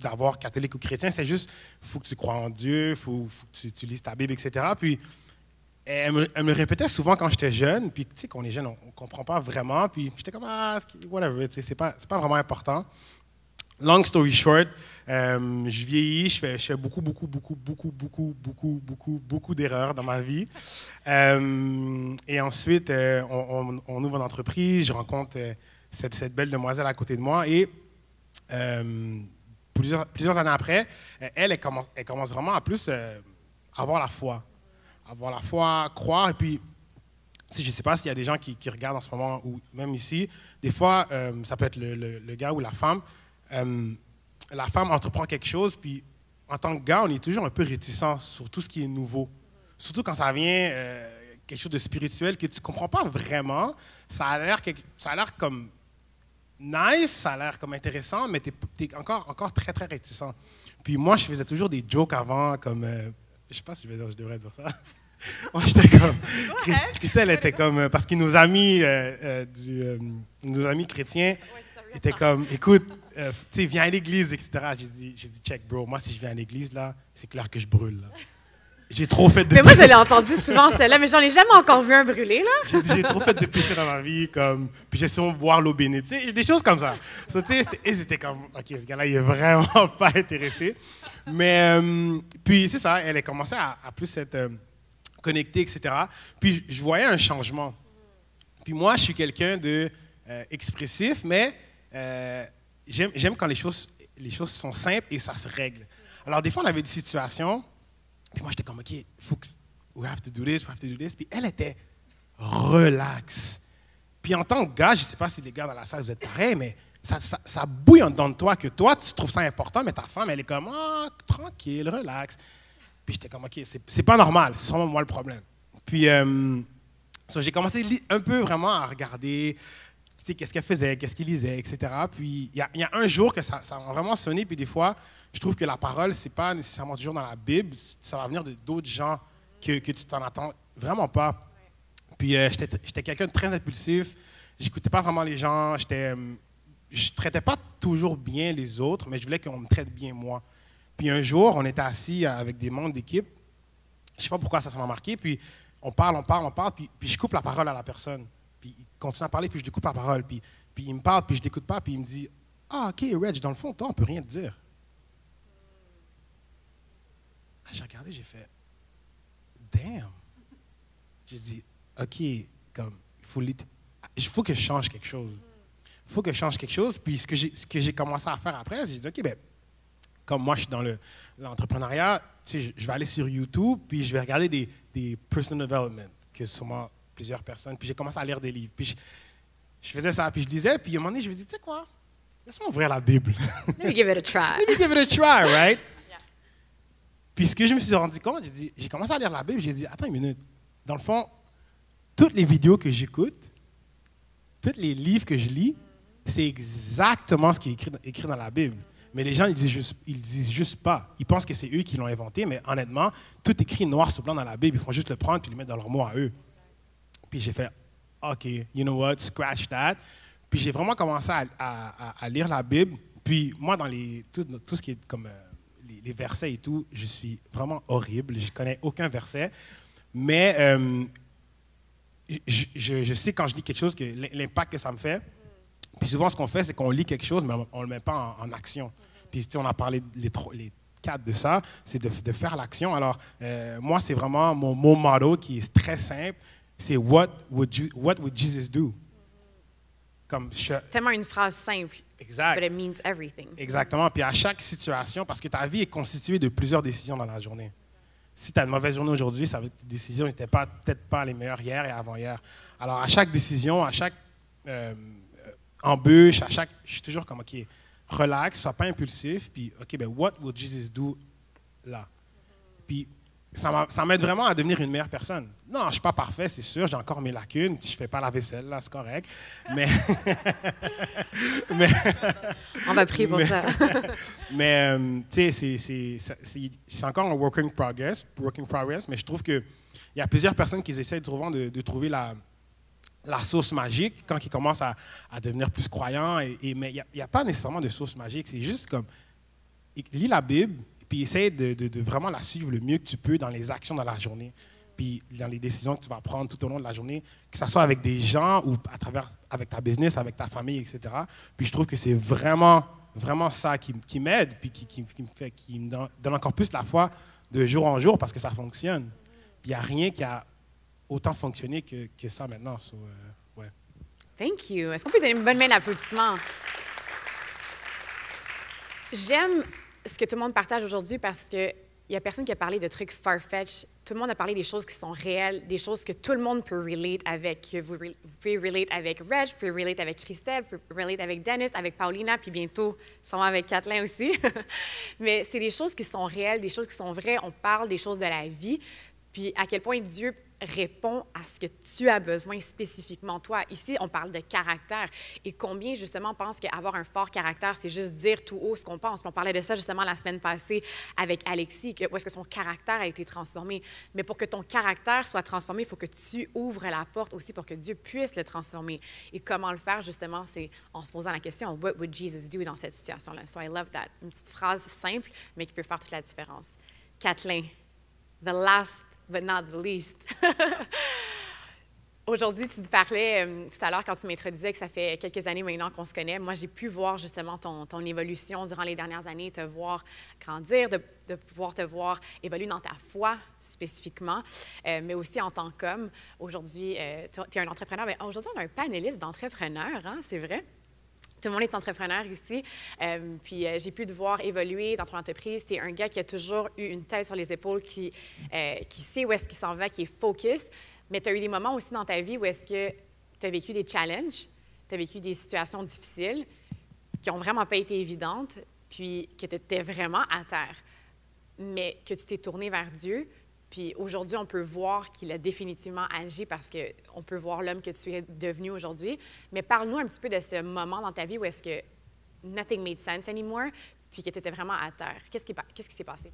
d'avoir catholique ou chrétien, c'était juste, il faut que tu crois en Dieu, il faut que tu lises ta Bible, etc. Puis elle me répétait souvent quand j'étais jeune, puis tu sais, quand on est jeune, on ne comprend pas vraiment, puis j'étais comme, ah, whatever, c'est pas vraiment important. Long story short, je vieillis, je fais beaucoup d'erreurs dans ma vie. Et ensuite, on ouvre une entreprise, je rencontre cette belle demoiselle à côté de moi et plusieurs années après, elle commence vraiment à plus avoir la foi. Avoir la foi, croire. Et puis, je ne sais pas s'il y a des gens qui regardent en ce moment ou même ici, des fois, ça peut être le gars ou la femme. La femme entreprend quelque chose, puis en tant que gars, on est toujours un peu réticent sur tout ce qui est nouveau. Surtout quand ça vient quelque chose de spirituel que tu ne comprends pas vraiment. Ça a l'air comme nice, ça a l'air comme intéressant, mais tu es encore très, très réticent. Puis moi, je faisais toujours des jokes avant, comme... je ne sais pas si je devrais dire ça. Moi, j'étais comme... Christelle était comme... Parce que nos amis chrétiens étaient comme, écoute, tu sais, viens à l'église, etc. J'ai dit, check, bro, moi, si je viens à l'église, là, c'est clair que je brûle, là. J'ai trop fait de Mais moi, je l'ai entendu souvent, celle-là, mais j'en ai jamais encore vu un brûlé, là. J'ai trop fait de péché dans ma vie, comme, puis j'ai souvent boire l'eau bénite, tu sais, des choses comme ça. So, tu sais, c'était comme, OK, ce gars-là, il est vraiment pas intéressé. Mais, puis c'est ça, elle a commencé à plus être connectée, etc. Puis je voyais un changement. Puis moi, je suis quelqu'un de expressif, mais j'aime quand les choses sont simples et ça se règle. Alors, des fois, on avait des situations, puis moi, j'étais comme, OK, we have to do this. Puis elle était relax. Puis en tant que gars, je ne sais pas si les gars dans la salle, vous êtes pareils, mais ça bouille en dedans de toi, que toi, tu trouves ça important, mais ta femme, elle est comme, ah, tranquille, relax. Puis j'étais comme, OK, c'est pas normal, c'est sûrement moi le problème. Puis j'ai commencé un peu vraiment à regarder, qu'est-ce qu'elle faisait, qu'est-ce qu'elle lisait, etc. Puis il y a un jour que ça m'a vraiment sonné, puis des fois, je trouve que la parole, c'est pas nécessairement toujours dans la Bible, ça va venir d'autres gens que tu t'en attends vraiment pas. Puis j'étais quelqu'un de très impulsif, j'écoutais pas vraiment les gens, je traitais pas toujours bien les autres, mais je voulais qu'on me traite bien moi. Puis un jour, on était assis avec des membres d'équipe, je sais pas pourquoi ça m'a marqué, puis on parle, puis je coupe la parole à la personne. Puis il continue à parler, puis je lui coupe la parole. Puis il me parle, puis je ne l'écoute pas, puis il me dit « Ah, OK, Reg, dans le fond, toi, on ne peut rien te dire. » J'ai regardé, j'ai fait « Damn! » J'ai dit « OK, comme, il faut que je change quelque chose. Il faut que je change quelque chose. » Puis ce que j'ai commencé à faire après, j'ai dit « OK, ben, comme moi, je suis dans l'entrepreneuriat, tu sais, je vais aller sur YouTube, puis je vais regarder des personal development, que sûrement plusieurs personnes. Puis j'ai commencé à lire des livres. Puis je faisais ça, puis je lisais, puis à un moment donné, je me dis, tu sais quoi, laisse-moi ouvrir la Bible. Let me give it a try. Let me give it a try, right? Yeah. Puis ce que je me suis rendu compte, j'ai commencé à lire la Bible, j'ai dit, attends une minute. Dans le fond, toutes les vidéos que j'écoute, tous les livres que je lis, c'est exactement ce qui est écrit dans la Bible. Mais les gens, ils disent juste pas. Ils pensent que c'est eux qui l'ont inventé, mais honnêtement, tout écrit noir sur blanc dans la Bible. Ils font juste le prendre et le mettre dans leurs mots à eux. Puis j'ai fait, OK, you know what, scratch that. Puis j'ai vraiment commencé à lire la Bible. Puis moi, dans tout ce qui est comme les versets et tout, je suis vraiment horrible. Je connais aucun verset. Mais je sais quand je lis quelque chose, que l'impact que ça me fait. Puis souvent, ce qu'on fait, c'est qu'on lit quelque chose, mais on ne le met pas en action. Puis on a parlé les quatre de ça, c'est de faire l'action. Alors, moi, c'est vraiment mon motto qui est très simple. C'est what would Jesus do? C'est tellement une phrase simple. Exact. But it means everything. Exactement. Puis à chaque situation, parce que ta vie est constituée de plusieurs décisions dans la journée. Si tu as une mauvaise journée aujourd'hui, ça veut dire que tes décisions n'étaient peut-être pas les meilleures hier et avant-hier. Alors, à chaque décision, à chaque embûche, je suis toujours comme, OK, relax, sois pas impulsif, puis, OK, ben, what would Jesus do là? Puis, ça m'aide vraiment à devenir une meilleure personne. Non, je ne suis pas parfait, c'est sûr, j'ai encore mes lacunes, je ne fais pas la vaisselle, là, c'est correct, mais... On va prier pour ça. Mais, tu sais, c'est encore un work in progress, mais je trouve qu'il y a plusieurs personnes qui essaient de trouver la sauce magique quand ils commencent à devenir plus croyants. Mais il n'y a pas nécessairement de sauce magique. C'est juste comme, lis la Bible, puis essaie de vraiment la suivre le mieux que tu peux dans les actions dans la journée, puis dans les décisions que tu vas prendre tout au long de la journée, que ce soit avec des gens ou avec ta business, avec ta famille, etc. Puis je trouve que c'est vraiment, vraiment ça qui m'aide, puis qui me donne encore plus la foi de jour en jour parce que ça fonctionne. Puis il n'y a rien qui a autant fonctionné que ça maintenant. So, ouais. Thank you. Est-ce qu'on peut donner une bonne main d'applaudissement? J'aime ce que tout le monde partage aujourd'hui parce qu'il n'y a personne qui a parlé de trucs far-fetched. Tout le monde a parlé des choses qui sont réelles, des choses que tout le monde peut relate avec. Vous pouvez relate avec Reg, vous pouvez relate avec Christelle, vous pouvez relate avec Dennis, avec Paulina, puis bientôt, sûrement avec Kathleen aussi. Mais c'est des choses qui sont réelles, des choses qui sont vraies. On parle des choses de la vie, puis à quel point Dieu répond à ce que tu as besoin spécifiquement toi. Ici, on parle de caractère. Et combien, justement, pensent qu'avoir un fort caractère, c'est juste dire tout haut ce qu'on pense. Puis on parlait de ça, justement, la semaine passée avec Alexis, où est-ce que son caractère a été transformé. Mais pour que ton caractère soit transformé, il faut que tu ouvres la porte aussi pour que Dieu puisse le transformer. Et comment le faire, justement, c'est en se posant la question, « What would Jesus do » dans cette situation-là? So I love that. Une petite phrase simple, mais qui peut faire toute la différence. Kathleen, the last but not the least. Aujourd'hui, tu te parlais tout à l'heure quand tu m'introduisais que ça fait quelques années maintenant qu'on se connaît. Moi, j'ai pu voir justement ton évolution durant les dernières années, te voir grandir, de pouvoir te voir évoluer dans ta foi spécifiquement, mais aussi en tant qu'homme. Aujourd'hui, tu es un entrepreneur. Mais aujourd'hui, on a un panéliste d'entrepreneurs, hein, c'est vrai? Tout le monde est entrepreneur ici. Puis j'ai pu te voir évoluer dans ton entreprise. Tu es un gars qui a toujours eu une tête sur les épaules, qui sait où est-ce qu'il s'en va, qui est focused. Mais tu as eu des moments aussi dans ta vie où est-ce que tu as vécu des challenges, tu as vécu des situations difficiles qui n'ont vraiment pas été évidentes, puis que tu étais vraiment à terre, mais que tu t'es tourné vers Dieu. Puis aujourd'hui, on peut voir qu'il a définitivement agi parce qu'on peut voir l'homme que tu es devenu aujourd'hui. Mais parle-nous un petit peu de ce moment dans ta vie où est-ce que nothing made sense anymore, puis que tu étais vraiment à terre. Qu'est-ce qui s'est passé?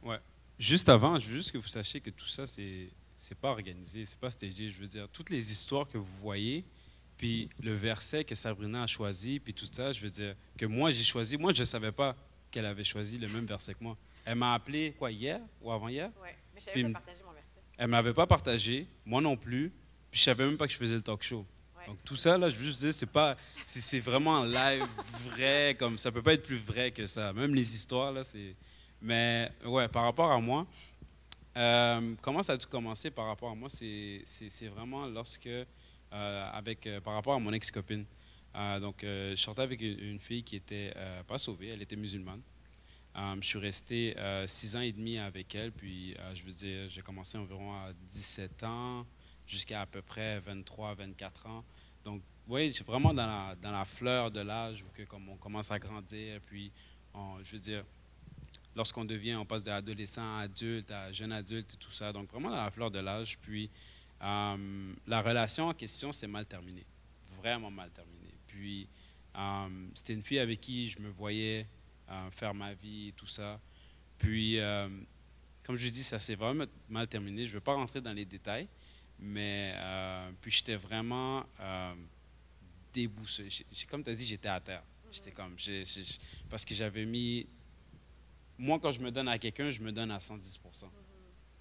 Ouais. Juste avant, je veux juste que vous sachiez que tout ça, c'est pas organisé, c'est pas stagé. Je veux dire, toutes les histoires que vous voyez, puis le verset que Sabrina a choisi, puis tout ça, je veux dire, que moi j'ai choisi. Moi, je ne savais pas qu'elle avait choisi le même verset que moi. Elle m'a appelé, quoi, hier ou avant-hier? Oui, mais je ne savais pas partager mon verset. Elle ne m'avait pas partagé, moi non plus, puis je ne savais même pas que je faisais le talk show. Ouais. Donc tout ça, là, je veux juste dire, c'est vraiment live, vrai, comme ça ne peut pas être plus vrai que ça. Même les histoires, là, c'est... Mais, ouais, par rapport à moi, comment ça a tout commencé par rapport à moi? C'est vraiment lorsque, par rapport à mon ex-copine. Donc, je sortais avec une fille qui n'était pas sauvée, elle était musulmane. Je suis resté 6 ans et demi avec elle, puis je veux dire, j'ai commencé environ à 17 ans jusqu'à peu près 23, 24 ans. Donc, oui, c'est vraiment dans la fleur de l'âge où comme on commence à grandir, puis je veux dire, lorsqu'on passe d'adolescent à adulte, à jeune adulte et tout ça. Donc, vraiment dans la fleur de l'âge. Puis, La relation en question s'est mal terminée, vraiment mal terminée. Puis, c'était une fille avec qui je me voyais faire ma vie et tout ça. Puis, comme je dis, ça s'est vraiment mal terminé. Je ne veux pas rentrer dans les détails, mais puis j'étais vraiment déboussolé. Comme tu as dit, j'étais à terre. J'étais comme, parce que j'avais mis, moi quand je me donne à quelqu'un, je me donne à 110%.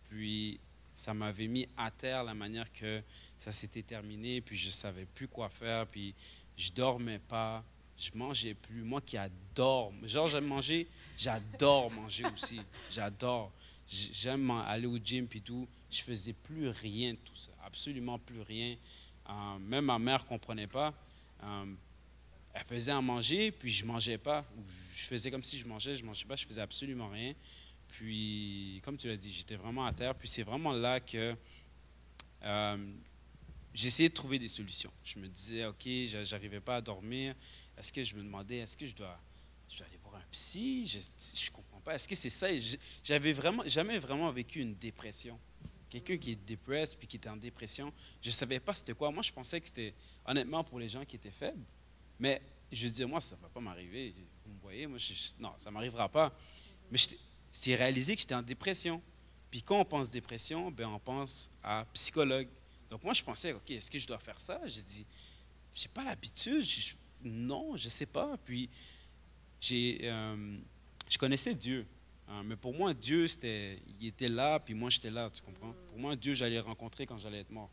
Puis ça m'avait mis à terre la manière que ça s'était terminé, puis je ne savais plus quoi faire, puis je dormais pas, je mangeais plus. Moi qui adore, genre j'aime manger, j'adore manger aussi, j'adore. J'aime aller au gym puis tout. Je faisais plus rien de tout ça, absolument plus rien. Même ma mère ne comprenait pas. Elle faisait à manger, puis je ne mangeais pas. Ou je faisais comme si je mangeais pas, je faisais absolument rien. Puis, comme tu l'as dit, j'étais vraiment à terre. Puis c'est vraiment là que j'essayais de trouver des solutions. Je me disais, OK, j'arrivais pas à dormir. Est-ce que je me demandais, est-ce que je dois aller voir un psy? Je ne comprends pas. Est-ce que c'est ça? J'avais jamais vraiment vécu une dépression. Quelqu'un qui est dépressé puis qui était en dépression, je ne savais pas c'était quoi. Moi, je pensais que c'était, honnêtement, pour les gens qui étaient faibles. Mais je veux dire, moi, ça ne va pas m'arriver. Vous me voyez, moi, non, ça ne m'arrivera pas. Mais j'ai réalisé que j'étais en dépression. Puis quand on pense dépression, ben, on pense à psychologue. Donc moi, je pensais, OK, est-ce que je dois faire ça? J'ai dit, je n'ai pas l'habitude. Non, je ne sais pas. Puis je connaissais Dieu. Mais pour moi, Dieu, il était là, puis moi, j'étais là, tu comprends? Pour moi, Dieu, j'allais le rencontrer quand j'allais être mort.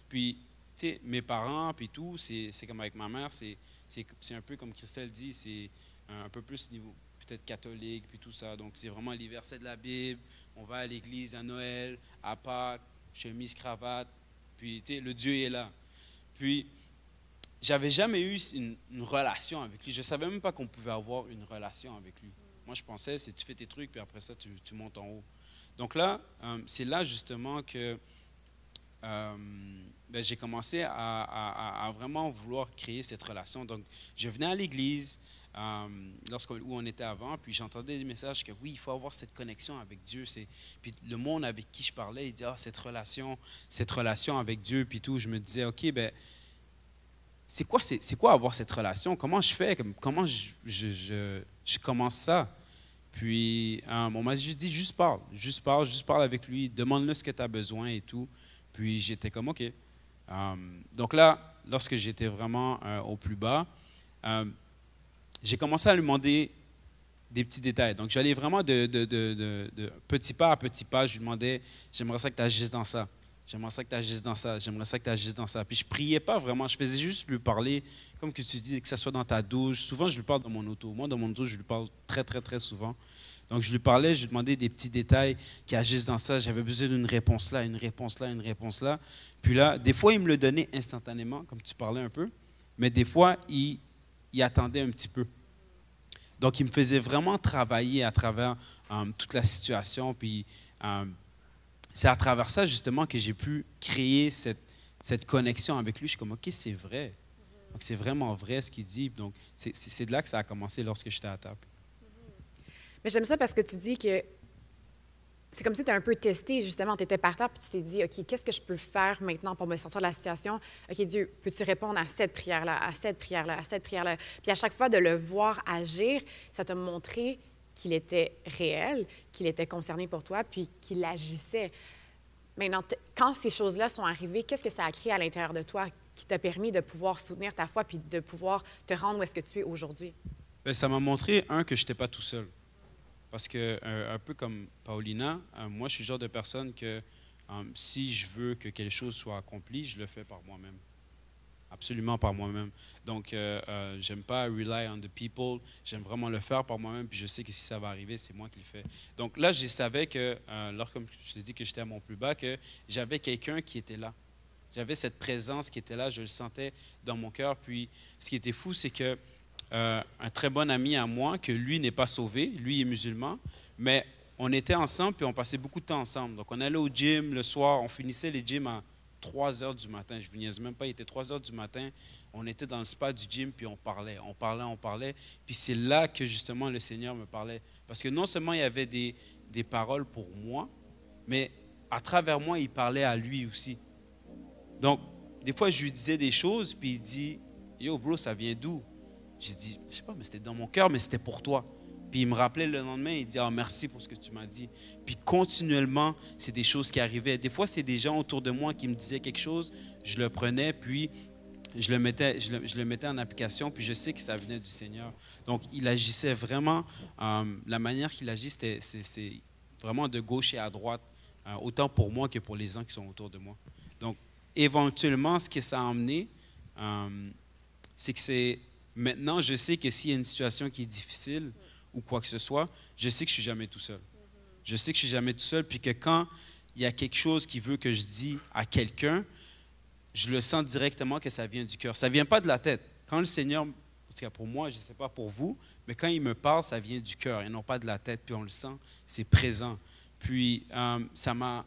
Puis, tu sais, mes parents, puis tout, c'est comme avec ma mère, c'est un peu comme Christelle dit, c'est un peu plus niveau peut-être catholique, puis tout ça. Donc, c'est vraiment les versets de la Bible. On va à l'église à Noël, à Pâques, chemise, cravate, puis, tu sais, le Dieu est là. Puis, j'avais jamais eu une relation avec lui. Je ne savais même pas qu'on pouvait avoir une relation avec lui. Moi, je pensais, c'est tu fais tes trucs, puis après ça, tu montes en haut. Donc là, c'est là justement que j'ai commencé à vraiment vouloir créer cette relation. Donc, je venais à l'église où on était avant, puis j'entendais des messages que oui, il faut avoir cette connexion avec Dieu. Puis le monde avec qui je parlais, il dit, cette relation avec Dieu, puis tout. Je me disais, OK, ben c'est quoi avoir cette relation? Comment je fais? Comment je commence ça? Puis, on m'a juste dit, juste parle avec lui, demande-le ce que tu as besoin et tout. Puis, j'étais comme, OK. Donc là, lorsque j'étais vraiment au plus bas, j'ai commencé à lui demander des petits détails. Donc, j'allais vraiment de petit pas à petit pas. Je lui demandais, j'aimerais ça que tu agisses dans ça. J'aimerais ça que tu agisses dans ça. J'aimerais ça que tu agisses dans ça. Puis je ne priais pas vraiment. Je faisais juste lui parler, comme que tu dis, que ce soit dans ta douche. Souvent, je lui parle dans mon auto. Moi, dans mon auto, je lui parle très, très, très souvent. Donc, je lui parlais, je lui demandais des petits détails qui agissent dans ça. J'avais besoin d'une réponse là, une réponse là, une réponse là. Puis là, des fois, il me le donnait instantanément, comme tu parlais un peu. Mais des fois, il attendait un petit peu. Donc, il me faisait vraiment travailler à travers toute la situation. Puis, c'est à travers ça, justement, que j'ai pu créer cette connexion avec lui. Je suis comme, OK, c'est vrai. Donc, c'est vraiment vrai ce qu'il dit. Donc, c'est de là que ça a commencé lorsque j'étais à table. Mais j'aime ça parce que tu dis que c'est comme si tu as un peu testé, justement, tu étais par terre, puis tu t'es dit, OK, qu'est-ce que je peux faire maintenant pour me sortir de la situation? OK, Dieu, peux-tu répondre à cette prière-là, à cette prière-là, à cette prière-là? Puis à chaque fois, de le voir agir, ça t'a montré qu'il était réel, qu'il était concerné pour toi, puis qu'il agissait. Maintenant, quand ces choses-là sont arrivées, qu'est-ce que ça a créé à l'intérieur de toi qui t'a permis de pouvoir soutenir ta foi puis de pouvoir te rendre où est-ce que tu es aujourd'hui? Bien, ça m'a montré, que je n'étais pas tout seul. Parce que, un peu comme Paulina, moi, je suis le genre de personne que si je veux que quelque chose soit accompli, je le fais par moi-même. Absolument par moi-même. Donc, j'aime pas rely on the people. J'aime vraiment le faire par moi-même. Puis je sais que si ça va arriver, c'est moi qui le fais. Donc là, je savais que, comme je t'ai dit que j'étais à mon plus bas, que j'avais quelqu'un qui était là. J'avais cette présence qui était là. Je le sentais dans mon cœur. Puis, ce qui était fou, c'est que un très bon ami à moi, que lui n'est pas sauvé, lui est musulman, mais on était ensemble puis on passait beaucoup de temps ensemble. Donc, on allait au gym le soir. On finissait les gyms à 3 heures du matin, je ne vous niaise même pas, il était 3 heures du matin, on était dans le spa du gym, puis on parlait, puis c'est là que justement le Seigneur me parlait. Parce que non seulement il y avait des paroles pour moi, mais à travers moi, il parlait à lui aussi. Donc, des fois, je lui disais des choses, puis il dit, « Yo, bro, ça vient d'où? » J'ai dit, « Je sais pas, mais c'était dans mon cœur, mais c'était pour toi. » Puis il me rappelait le lendemain, il dit, « Ah, merci pour ce que tu m'as dit. » Puis continuellement, c'est des choses qui arrivaient. Des fois, c'est des gens autour de moi qui me disaient quelque chose, je le prenais, puis je le mettais en application, puis je sais que ça venait du Seigneur. Donc, il agissait vraiment, la manière qu'il agit, c'est vraiment de gauche et à droite, autant pour moi que pour les gens qui sont autour de moi. Donc, éventuellement, ce que ça a emmené, c'est que maintenant, je sais que s'il y a une situation qui est difficile ou quoi que ce soit, je sais que je ne suis jamais tout seul. Je sais que je ne suis jamais tout seul, puis que quand il y a quelque chose qui veut que je dise à quelqu'un, je le sens directement que ça vient du cœur. Ça ne vient pas de la tête. Quand le Seigneur, en tout cas pour moi, je ne sais pas pour vous, mais quand il me parle, ça vient du cœur et non pas de la tête, puis on le sent, c'est présent. Puis ça m'a,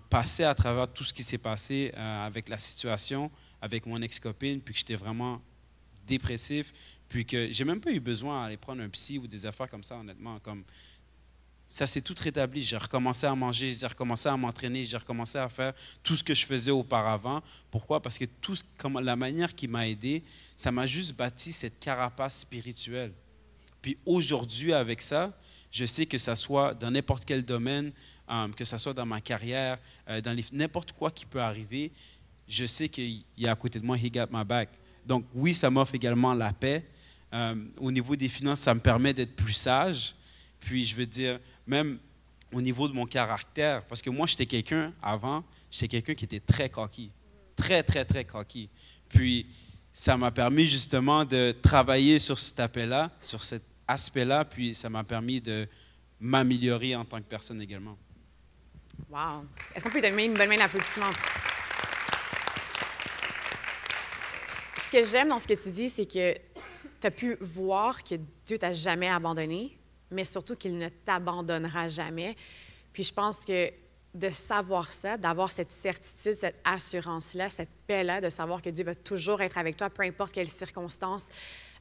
passé à travers tout ce qui s'est passé avec la situation, avec mon ex-copine, puis que j'étais vraiment dépressif, puis que j'ai même pas eu besoin d'aller prendre un psy ou des affaires comme ça, honnêtement. Comme, ça s'est tout rétabli. J'ai recommencé à manger, j'ai recommencé à m'entraîner, j'ai recommencé à faire tout ce que je faisais auparavant. Pourquoi? Parce que la manière qui m'a aidé, ça m'a juste bâti cette carapace spirituelle. Puis aujourd'hui, avec ça, je sais que ça soit dans n'importe quel domaine, que ce soit dans ma carrière, dans n'importe quoi qui peut arriver, je sais qu'il y a à côté de moi, he got my back. Donc oui, ça m'offre également la paix. Au niveau des finances, ça me permet d'être plus sage. Puis je veux dire, même au niveau de mon caractère, parce que moi, j'étais quelqu'un qui était très cocky. Très, très, très cocky. Puis ça m'a permis justement de travailler sur cet aspect-là, puis ça m'a permis de m'améliorer en tant que personne également. Wow! Est-ce qu'on peut donner une bonne main d'applaudissement? Ce que j'aime dans ce que tu dis, c'est que tu as pu voir que Dieu t'a jamais abandonné, mais surtout qu'il ne t'abandonnera jamais. Puis je pense que de savoir ça, d'avoir cette certitude, cette assurance-là, cette paix-là, de savoir que Dieu va toujours être avec toi, peu importe quelle circonstance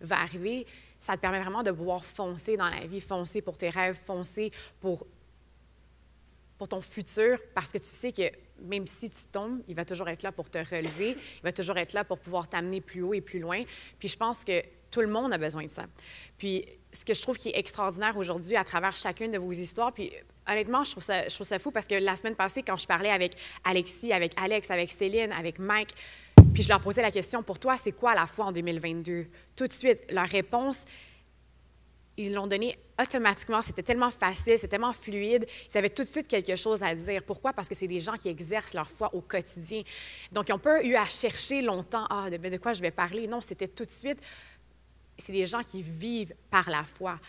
va arriver, ça te permet vraiment de pouvoir foncer dans la vie, foncer pour tes rêves, foncer pour ton futur, parce que tu sais que même si tu tombes, il va toujours être là pour te relever, il va toujours être là pour pouvoir t'amener plus haut et plus loin. Puis je pense que tout le monde a besoin de ça. Puis ce que je trouve qui est extraordinaire aujourd'hui à travers chacune de vos histoires, puis honnêtement, je trouve ça fou parce que la semaine passée, quand je parlais avec Alexis, avec Alex, avec Céline, avec Mike, puis je leur posais la question, pour toi, c'est quoi la foi en 2022? Tout de suite, leur réponse, ils l'ont donné automatiquement. C'était tellement facile, c'était tellement fluide. Ils avaient tout de suite quelque chose à dire. Pourquoi? Parce que c'est des gens qui exercent leur foi au quotidien. Donc, ils n'ont pas eu à chercher longtemps, de quoi je vais parler. Non, c'était tout de suite, c'est des gens qui vivent par la foi.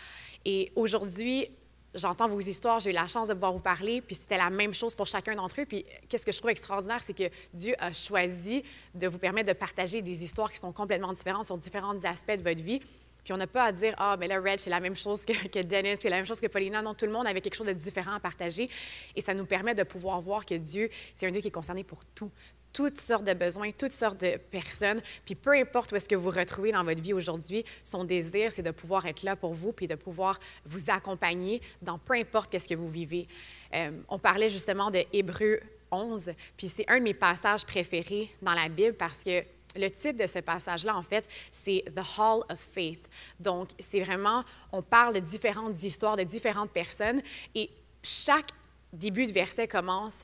Et aujourd'hui, j'entends vos histoires, j'ai eu la chance de pouvoir vous parler, puis c'était la même chose pour chacun d'entre eux. Puis qu'est-ce que je trouve extraordinaire, c'est que Dieu a choisi de vous permettre de partager des histoires qui sont complètement différentes sur différents aspects de votre vie. Puis on n'a pas à dire, mais là, Reg, c'est la même chose que Dennis, c'est la même chose que Paulina. Non, tout le monde avait quelque chose de différent à partager. Et ça nous permet de pouvoir voir que Dieu, c'est un Dieu qui est concerné pour tout. Toutes sortes de besoins, toutes sortes de personnes. Puis peu importe où est-ce que vous vous retrouvez dans votre vie aujourd'hui, son désir, c'est de pouvoir être là pour vous puis de pouvoir vous accompagner dans peu importe qu'est-ce que vous vivez. On parlait justement de Hébreux 11, puis c'est un de mes passages préférés dans la Bible parce que le titre de ce passage-là, en fait, c'est « The Hall of Faith ». Donc, c'est vraiment, on parle de différentes histoires, de différentes personnes, et chaque début de verset commence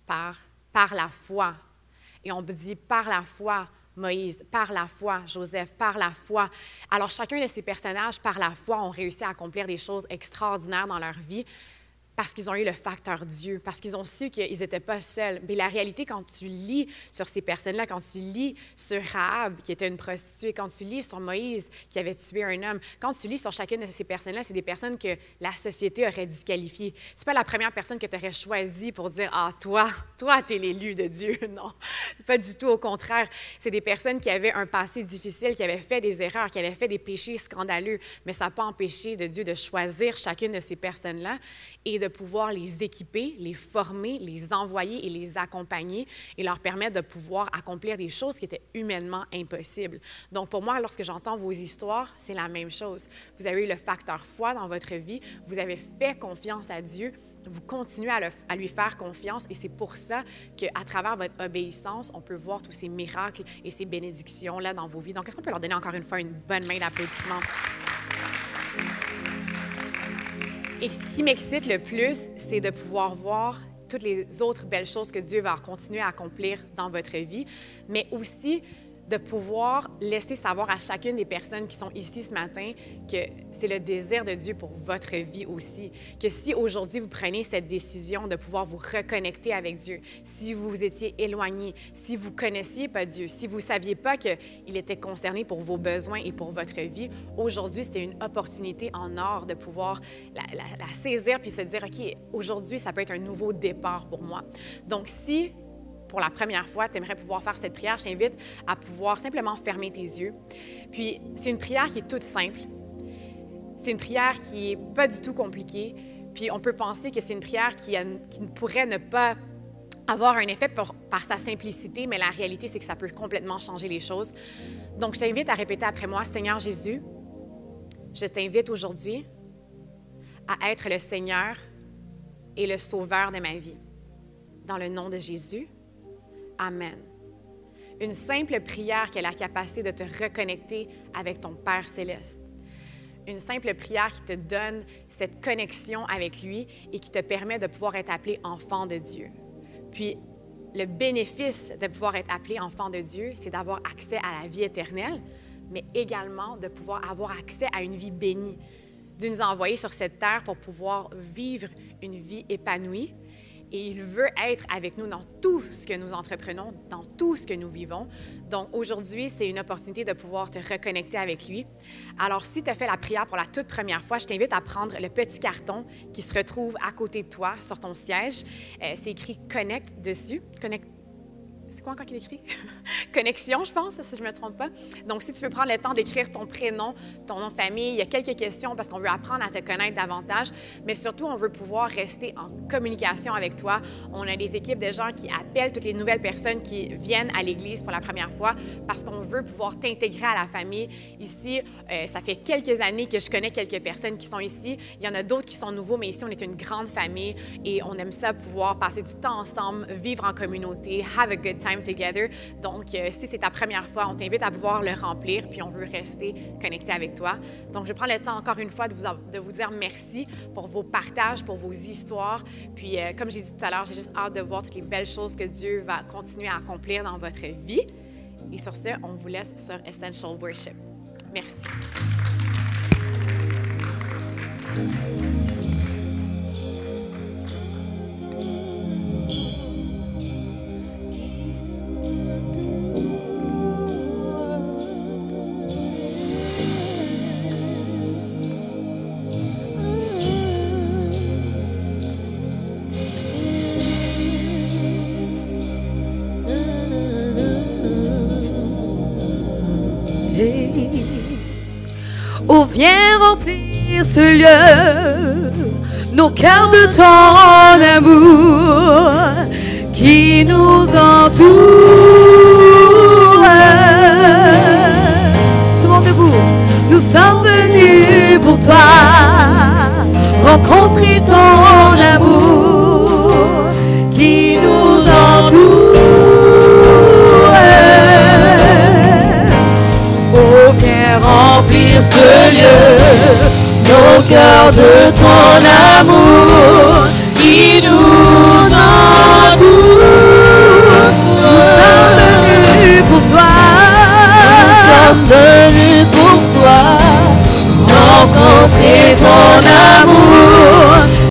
par « par la foi ». Et on dit « par la foi ». Moïse, par la foi, Joseph, par la foi. Alors, chacun de ces personnages, par la foi, ont réussi à accomplir des choses extraordinaires dans leur vie parce qu'ils ont eu le facteur Dieu, parce qu'ils ont su qu'ils n'étaient pas seuls. Mais la réalité, quand tu lis sur ces personnes-là, quand tu lis sur Rahab, qui était une prostituée, quand tu lis sur Moïse, qui avait tué un homme, quand tu lis sur chacune de ces personnes-là, c'est des personnes que la société aurait disqualifiées. C'est pas la première personne que tu aurais choisie pour dire « Ah, toi, t'es l'élu de Dieu. » Non, c'est pas du tout au contraire. C'est des personnes qui avaient un passé difficile, qui avaient fait des erreurs, qui avaient fait des péchés scandaleux, mais ça n'a pas empêché de Dieu de choisir chacune de ces personnes-là et de de pouvoir les équiper, les former, les envoyer et les accompagner et leur permettre de pouvoir accomplir des choses qui étaient humainement impossibles. Donc, pour moi, lorsque j'entends vos histoires, c'est la même chose. Vous avez eu le facteur foi dans votre vie, vous avez fait confiance à Dieu, vous continuez à lui faire confiance et c'est pour ça qu'à travers votre obéissance, on peut voir tous ces miracles et ces bénédictions-là dans vos vies. Donc, est-ce qu'on peut leur donner encore une fois une bonne main d'applaudissement? Et ce qui m'excite le plus, c'est de pouvoir voir toutes les autres belles choses que Dieu va continuer à accomplir dans votre vie, mais aussi de pouvoir laisser savoir à chacune des personnes qui sont ici ce matin que c'est le désir de Dieu pour votre vie aussi. Que si aujourd'hui vous prenez cette décision de pouvoir vous reconnecter avec Dieu, si vous vous étiez éloigné, si vous ne connaissiez pas Dieu, si vous ne saviez pas qu'il était concerné pour vos besoins et pour votre vie, aujourd'hui, c'est une opportunité en or de pouvoir la saisir puis se dire, OK, aujourd'hui, ça peut être un nouveau départ pour moi. Donc, si pour la première fois, tu aimerais pouvoir faire cette prière, je t'invite à pouvoir simplement fermer tes yeux. Puis, c'est une prière qui est toute simple. C'est une prière qui n'est pas du tout compliquée. Puis, on peut penser que c'est une prière qui ne pourrait ne pas avoir un effet par sa simplicité, mais la réalité, c'est que ça peut complètement changer les choses. Donc, je t'invite à répéter après moi, Seigneur Jésus, je t'invite aujourd'hui à être le Seigneur et le Sauveur de ma vie. Dans le nom de Jésus, Amen. Une simple prière qui a la capacité de te reconnecter avec ton Père céleste. Une simple prière qui te donne cette connexion avec lui et qui te permet de pouvoir être appelé enfant de Dieu. Puis, le bénéfice de pouvoir être appelé enfant de Dieu, c'est d'avoir accès à la vie éternelle, mais également de pouvoir avoir accès à une vie bénie. Dieu nous a envoyés sur cette terre pour pouvoir vivre une vie épanouie. Et il veut être avec nous dans tout ce que nous entreprenons, dans tout ce que nous vivons. Donc, aujourd'hui, c'est une opportunité de pouvoir te reconnecter avec lui. Alors, si tu as fait la prière pour la toute première fois, je t'invite à prendre le petit carton qui se retrouve à côté de toi, sur ton siège. C'est écrit « Connect » dessus. C'est quoi encore qu'il écrit? Connexion, je pense, si je ne me trompe pas. Donc, si tu veux prendre le temps d'écrire ton prénom, ton nom de famille, il y a quelques questions parce qu'on veut apprendre à te connaître davantage, mais surtout, on veut pouvoir rester en communication avec toi. On a des équipes de gens qui appellent toutes les nouvelles personnes qui viennent à l'Église pour la première fois parce qu'on veut pouvoir t'intégrer à la famille. Ici, ça fait quelques années que je connais quelques personnes qui sont ici. Il y en a d'autres qui sont nouveaux, mais ici, on est une grande famille et on aime ça pouvoir passer du temps ensemble, vivre en communauté, have a good time together. Donc, si c'est ta première fois, on t'invite à pouvoir le remplir, puis on veut rester connecté avec toi. Donc, je prends le temps encore une fois de vous dire merci pour vos partages, pour vos histoires. Puis, comme j'ai dit tout à l'heure, j'ai juste hâte de voir toutes les belles choses que Dieu va continuer à accomplir dans votre vie. Et sur ce, on vous laisse sur Essential Worship. Merci. Oh, viens remplir ce lieu, nos cœurs de ton amour qui nous entoure. Tout le monde debout. Nous sommes venus pour toi, rencontrer ton amour qui nous entoure. Oh, viens remplir ce lieu, nos cœurs de ton amour qui nous entoure. Nous sommes venus pour toi, nous sommes venus pour toi, rencontrer ton